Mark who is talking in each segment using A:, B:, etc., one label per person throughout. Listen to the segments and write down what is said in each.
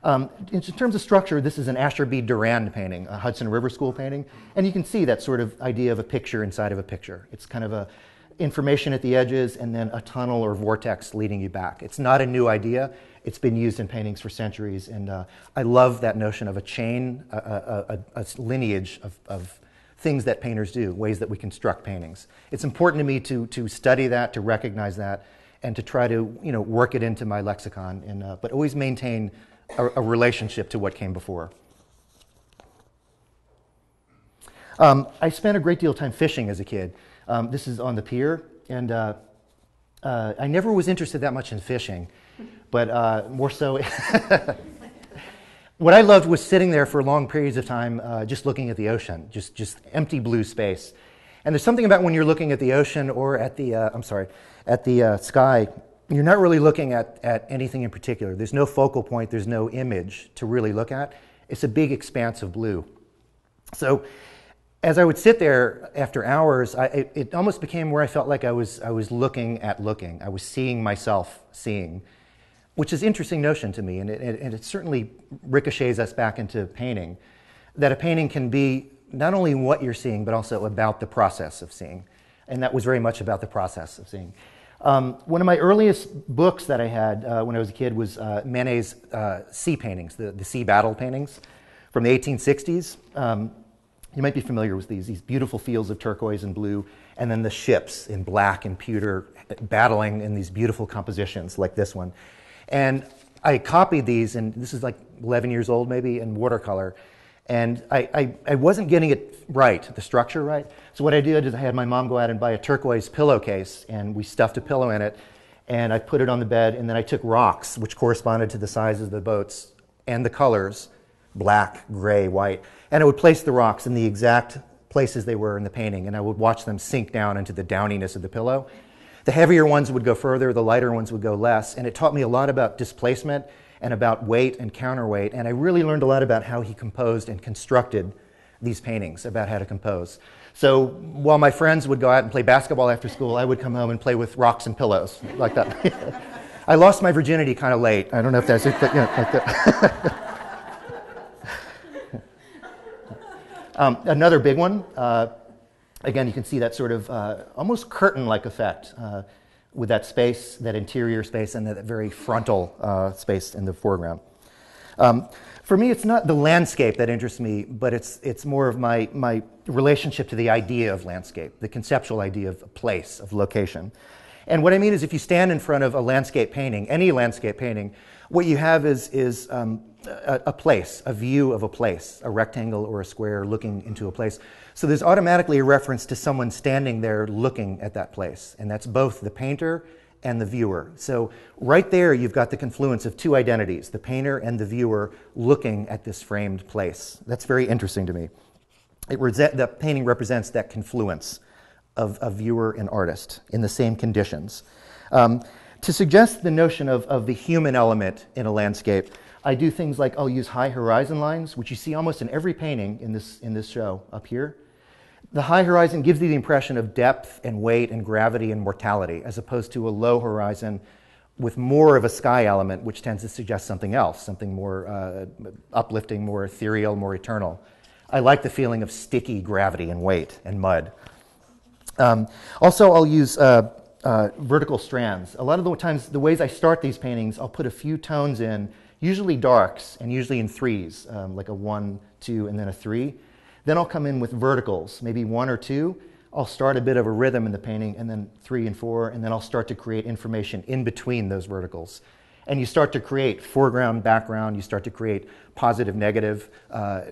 A: In terms of structure, this is an Asher B. Durand painting, a Hudson River School painting, and you can see that sort of idea of a picture inside of a picture. It's kind of a information at the edges and then a tunnel or vortex leading you back. It's not a new idea. It's been used in paintings for centuries, and I love that notion of a chain, a lineage of things that painters do, ways that we construct paintings. It's important to me to study that, to recognize that, and to try to work it into my lexicon, and, but always maintain a relationship to what came before. I spent a great deal of time fishing as a kid. This is on the pier, and I never was interested that much in fishing, but more so, what I loved was sitting there for long periods of time just looking at the ocean, just empty blue space. And there's something about when you're looking at the ocean or at the sky, you're not really looking at anything in particular. There's no focal point, there's no image to really look at. It's a big expanse of blue. So as I would sit there after hours, it almost became where I felt like I was looking at looking. I was seeing myself seeing, which is an interesting notion to me, and it certainly ricochets us back into painting, that a painting can be not only what you're seeing, but also about the process of seeing. And that was very much about the process of seeing. One of my earliest books that I had when I was a kid was Manet's sea paintings, the sea battle paintings from the 1860s. You might be familiar with these beautiful fields of turquoise and blue, and then the ships in black and pewter battling in these beautiful compositions like this one. And I copied these, and this is like 11 years old maybe, in watercolor. And I wasn't getting it right, the structure right. So what I did is I had my mom go out and buy a turquoise pillowcase, and we stuffed a pillow in it, and I put it on the bed, and then I took rocks, which corresponded to the sizes of the boats, and the colors, black, gray, white, and I would place the rocks in the exact places they were in the painting, and I would watch them sink down into the downiness of the pillow. The heavier ones would go further, the lighter ones would go less, and it taught me a lot about displacement and about weight and counterweight, and I really learned a lot about how he composed and constructed these paintings, about how to compose. So while my friends would go out and play basketball after school, I would come home and play with rocks and pillows, like that. I lost my virginity kind of late. I don't know if that's it, but like that. Another big one, again, you can see that sort of almost curtain-like effect with that space, that interior space, and that very frontal space in the foreground. For me, it's not the landscape that interests me, but it's more of my relationship to the idea of landscape, the conceptual idea of a place, of location. And what I mean is if you stand in front of a landscape painting, any landscape painting, what you have is a place, a view of a place, a rectangle or a square looking into a place. So there's automatically a reference to someone standing there looking at that place, and that's both the painter and the viewer. So right there you've got the confluence of two identities, the painter and the viewer looking at this framed place. That's very interesting to me. The painting represents that confluence of a viewer and artist in the same conditions. To suggest the notion of the human element in a landscape, I do things like I'll use high horizon lines, which you see almost in every painting in this show up here. The high horizon gives you the impression of depth and weight and gravity and mortality, as opposed to a low horizon with more of a sky element, which tends to suggest something else, something more uplifting, more ethereal, more eternal. I like the feeling of sticky gravity and weight and mud. Also, I'll use vertical strands. A lot of the times, the ways I start these paintings, I'll put a few tones in, usually darks, and usually in threes, like a 1, 2, and then a 3. Then I'll come in with verticals, maybe 1 or 2. I'll start a bit of a rhythm in the painting, and then 3 and 4, and then I'll start to create information in between those verticals. And you start to create foreground, background, you start to create positive, negative,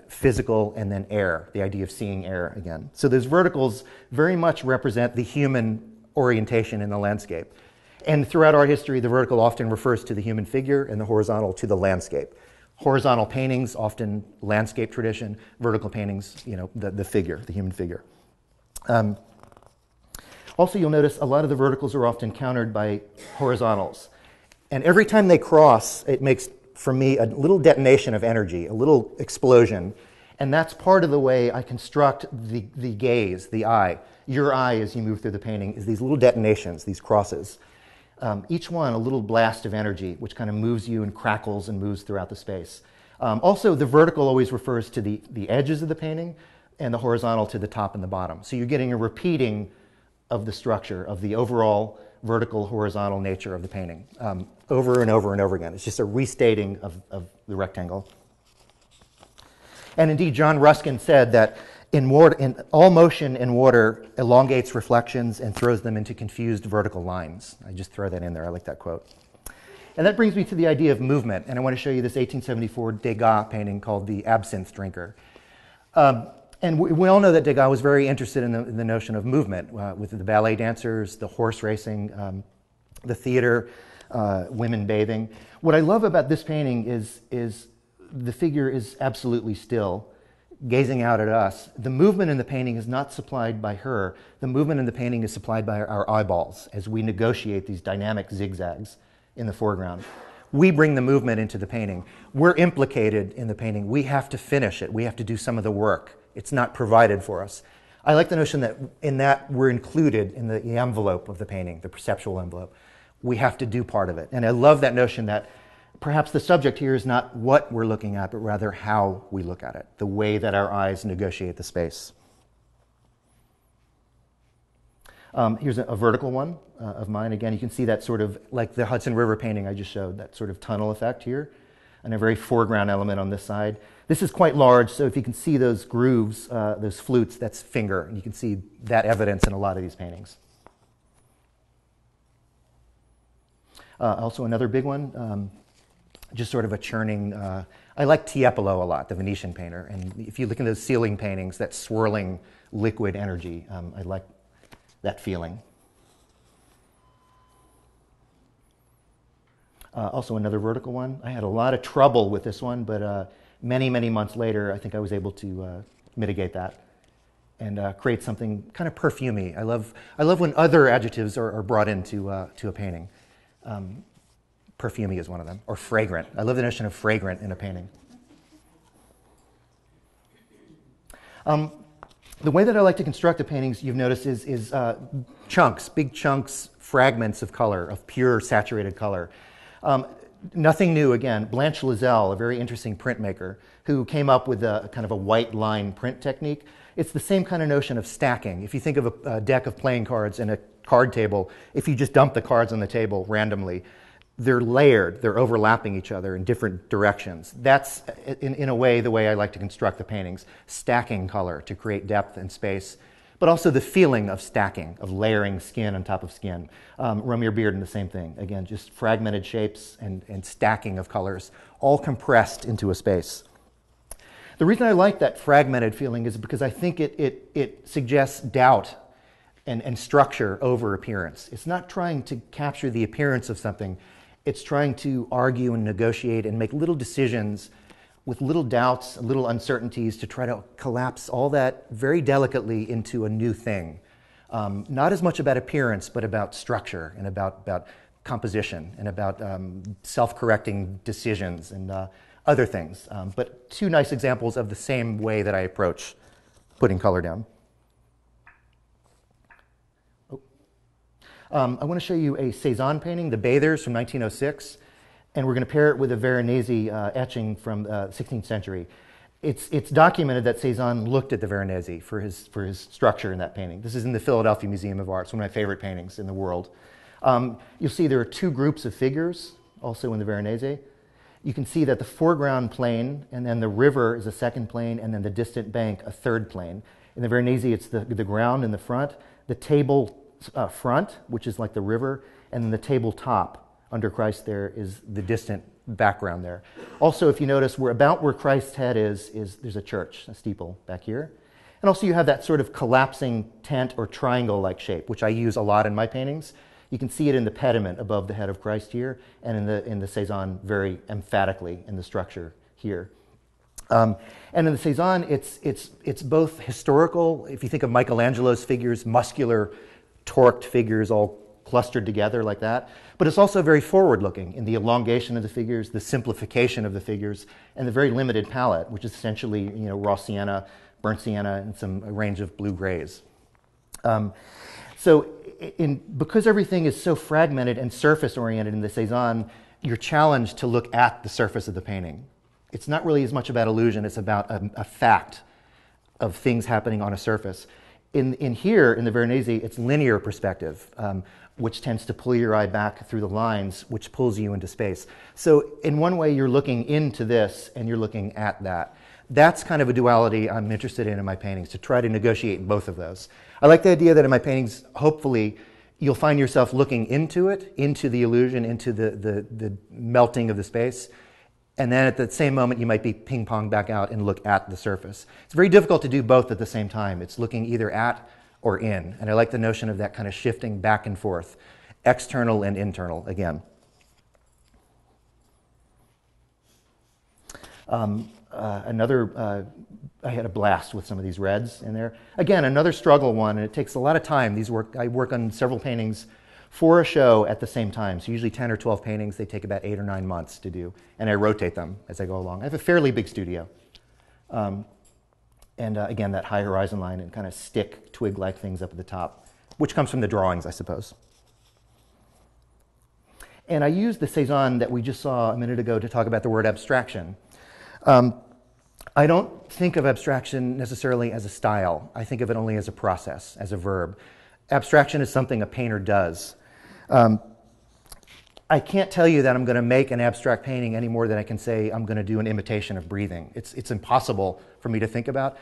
A: physical, and then air, the idea of seeing air again. So those verticals very much represent the human orientation in the landscape. And throughout art history, the vertical often refers to the human figure and the horizontal to the landscape. Horizontal paintings, often landscape tradition, vertical paintings, the figure, the human figure. Also, you'll notice a lot of the verticals are often countered by horizontals. And every time they cross, it makes, for me, a little detonation of energy, a little explosion. And that's part of the way I construct the gaze, the eye. Your eye, as you move through the painting, is these little detonations, these crosses. each one a little blast of energy, which kind of moves you and crackles and moves throughout the space. Also, the vertical always refers to the edges of the painting, and the horizontal to the top and the bottom. So you're getting a repeating of the structure, of the overall vertical, horizontal nature of the painting, over and over and over again. It's just a restating of the rectangle. And indeed, John Ruskin said that all motion in water elongates reflections and throws them into confused vertical lines. I just throw that in there. I like that quote. And that brings me to the idea of movement. And I want to show you this 1874 Degas painting called The Absinthe Drinker. And we all know that Degas was very interested in the notion of movement, with the ballet dancers, the horse racing, the theater, women bathing. What I love about this painting is the figure is absolutely still, gazing out at us. The movement in the painting is not supplied by her. The movement in the painting is supplied by our eyeballs as we negotiate these dynamic zigzags in the foreground. We bring the movement into the painting. We're implicated in the painting. We have to finish it. We have to do some of the work. It's not provided for us. I like the notion that in that we're included in the envelope of the painting, the perceptual envelope. We have to do part of it. And I love that notion that perhaps the subject here is not what we're looking at, but rather how we look at it, the way that our eyes negotiate the space. Here's a vertical one of mine. Again, you can see that sort of, like the Hudson River painting I just showed, that sort of tunnel effect here, and a very foreground element on this side. This is quite large, so if you can see those grooves, those flutes, that's finger, and you can see that evidence in a lot of these paintings. Also another big one, just sort of a churning, I like Tiepolo a lot, the Venetian painter, and if you look at those ceiling paintings, that swirling liquid energy, I like that feeling. Also another vertical one. I had a lot of trouble with this one, but many, many months later, I think I was able to mitigate that and create something kind of perfumey. I love when other adjectives are brought into to a painting. Perfumey is one of them, or fragrant. I love the notion of fragrant in a painting. The way that I like to construct the paintings, you've noticed, is chunks, big chunks, fragments of color, of pure saturated color. Nothing new, again. Blanche Lazelle, a very interesting printmaker, who came up with a kind of a white line print technique. It's the same kind of notion of stacking. If you think of a deck of playing cards and a card table, if you just dump the cards on the table randomly, they're layered, they're overlapping each other in different directions. That's, in a way, the way I like to construct the paintings, stacking color to create depth and space, but also the feeling of stacking, of layering skin on top of skin. Romeo Bearden, the same thing. Again, just fragmented shapes and stacking of colors, all compressed into a space. The reason I like that fragmented feeling is because I think it suggests doubt and structure over appearance. It's not trying to capture the appearance of something. It's trying to argue and negotiate and make little decisions with little doubts, little uncertainties to try to collapse all that very delicately into a new thing. Not as much about appearance, but about structure and about composition and about self-correcting decisions and other things. But two nice examples of the same way that I approach putting color down. I want to show you a Cézanne painting, The Bathers from 1906, and we're going to pair it with a Veronese etching from the 16th century. It's documented that Cézanne looked at the Veronese for his structure in that painting. This is in the Philadelphia Museum of Art. It's one of my favorite paintings in the world. You'll see there are two groups of figures, also in the Veronese. You can see that the foreground plane, and then the river is a second plane, and then the distant bank, a third plane. In the Veronese, it's the ground in the front, the table front, which is like the river, and then the tabletop under Christ there is the distant background there. Also, if you notice, about where Christ's head is there's a church, a steeple back here. And also you have that sort of collapsing tent or triangle-like shape, which I use a lot in my paintings. You can see it in the pediment above the head of Christ here, and in the Cézanne very emphatically in the structure here. And in the Cézanne, it's both historical. If you think of Michelangelo's figures, muscular, torqued figures all clustered together like that, but it's also very forward-looking in the elongation of the figures, the simplification of the figures, and the very limited palette, which is essentially raw sienna, burnt sienna, and a range of blue grays. So because everything is so fragmented and surface-oriented in the Cézanne, you're challenged to look at the surface of the painting. It's not really as much about illusion, it's about a fact of things happening on a surface. In here, in the Veronese, it's linear perspective, which tends to pull your eye back through the lines, which pulls you into space. So in one way, you're looking into this and you're looking at that. That's kind of a duality I'm interested in my paintings, to try to negotiate both of those. I like the idea that in my paintings, hopefully, you'll find yourself looking into it, into the illusion, into the melting of the space. And then at the same moment, you might be ping-pong back out and look at the surface. It's very difficult to do both at the same time. It's looking either at or in. And I like the notion of that kind of shifting back and forth, external and internal again. I had a blast with some of these reds in there. Again, another struggle one, and it takes a lot of time. I work on several paintings for a show at the same time. So usually 10 or 12 paintings, they take about 8 or 9 months to do. And I rotate them as I go along. I have a fairly big studio. Again, that high horizon line and kind of stick twig-like things up at the top, which comes from the drawings, I suppose. And I used the Cézanne that we just saw a minute ago to talk about the word abstraction. I don't think of abstraction necessarily as a style. I think of it only as a process, as a verb. Abstraction is something a painter does. I can't tell you that I'm going to make an abstract painting any more than I can say I'm going to do an imitation of breathing. It's impossible for me to think about.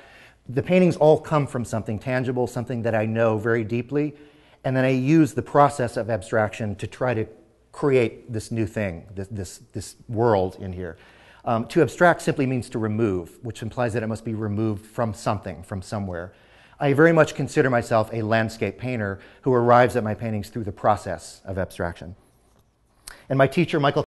A: The paintings all come from something tangible, something that I know very deeply, and then I use the process of abstraction to try to create this new thing, this world in here. To abstract simply means to remove, which implies that it must be removed from something, from somewhere. I very much consider myself a landscape painter who arrives at my paintings through the process of abstraction. And my teacher, Michael